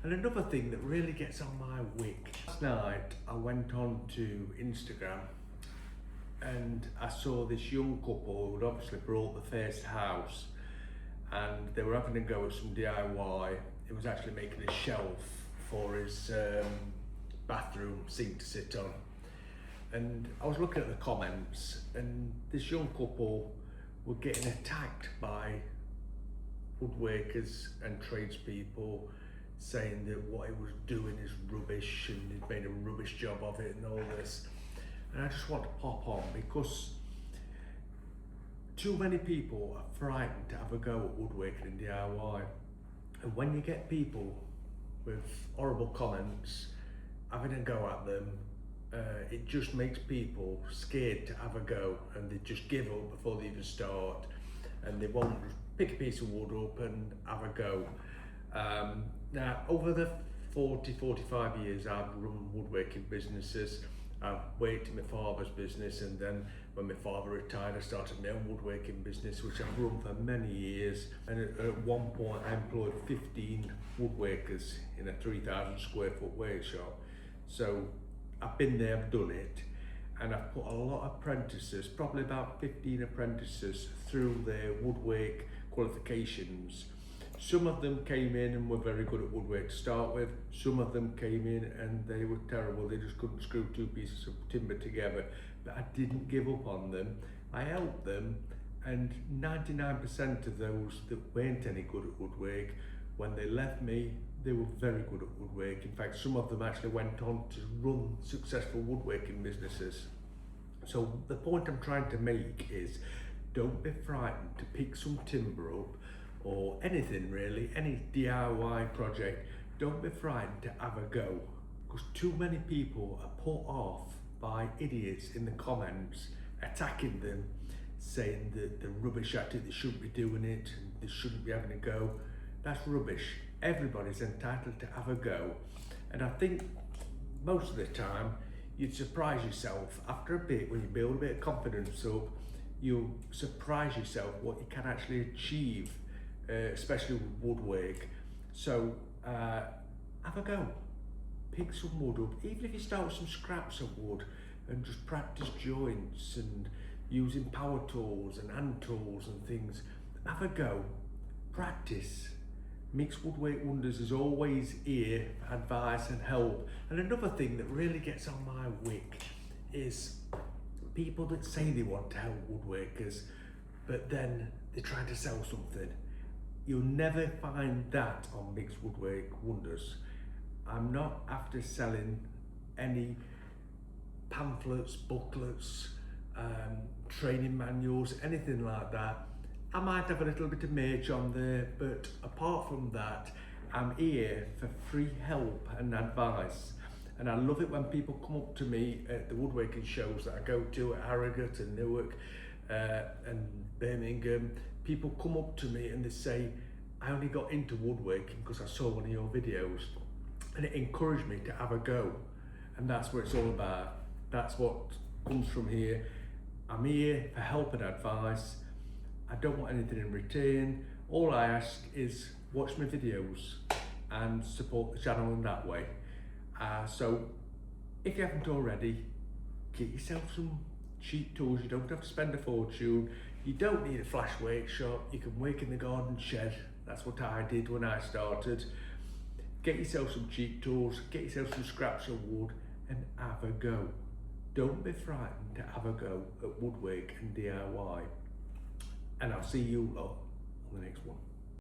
And another thing that really gets on my wick. Last night I went on to Instagram and I saw this young couple who'd obviously brought the first house, and they were having a go at some DIY. It was actually making a shelf for his bathroom sink to sit on. And I was looking at the comments, and this young couple were getting attacked by woodworkers and tradespeople, saying that what he was doing is rubbish and he'd made a rubbish job of it and all this. And I just want to pop on because too many people are frightened to have a go at woodworking and DIY. And when you get people with horrible comments having a go at them, it just makes people scared to have a go, and they just give up before they even start, and they won't pick a piece of wood up and have a go. Now, over the 45 years I've run woodworking businesses. I've worked in my father's business, and then when my father retired I started my own woodworking business, which I've run for many years. And at one point I employed 15 woodworkers in a 3,000 square foot workshop. So I've been there, I've done it, and I've put a lot of apprentices, probably about 15 apprentices, through their woodwork qualifications. Some of them came in and were very good at woodwork to start with. Some of them came in and they were terrible. They just couldn't screw two pieces of timber together. But I didn't give up on them. I helped them, and 99% of those that weren't any good at woodwork, when they left me, they were very good at woodwork. In fact, some of them actually went on to run successful woodworking businesses. So the point I'm trying to make is, don't be frightened to pick some timber up, or anything really, any DIY project. Don't be frightened to have a go, because too many people are put off by idiots in the comments, attacking them, saying that they're rubbish at it, they shouldn't be doing it, and they shouldn't be having a go. That's rubbish. Everybody's entitled to have a go. And I think most of the time you'd surprise yourself after a bit, when you build a bit of confidence up, you'll surprise yourself what you can actually achieve, especially with woodwork. So have a go. Pick some wood up, even if you start with some scraps of wood, and just practice joints and using power tools and hand tools and things. Have a go. Practice. Mixed Woodwork Wonders is always here for advice and help. And another thing that really gets on my wick is people that say they want to help woodworkers, but then they're trying to sell something. You'll never find that on Mixed Woodwork Wonders. I'm not after selling any pamphlets, booklets, training manuals, anything like that. I might have a little bit of merch on there, but apart from that, I'm here for free help and advice. And I love it when people come up to me at the woodworking shows that I go to at Harrogate and Newark and Birmingham. People come up to me and they say, I only got into woodworking because I saw one of your videos, and it encouraged me to have a go. And that's what it's all about. That's what comes from here. I'm here for help and advice. I don't want anything in return. All I ask is watch my videos and support the channel in that way. So if you haven't already, get yourself some cheap tools. You don't have to spend a fortune. You don't need a flash workshop. You can work in the garden shed. That's what I did when I started. Get yourself some cheap tools, get yourself some scraps of wood, and have a go. Don't be frightened to have a go at woodwork and DIY. And I'll see you lot on the next one.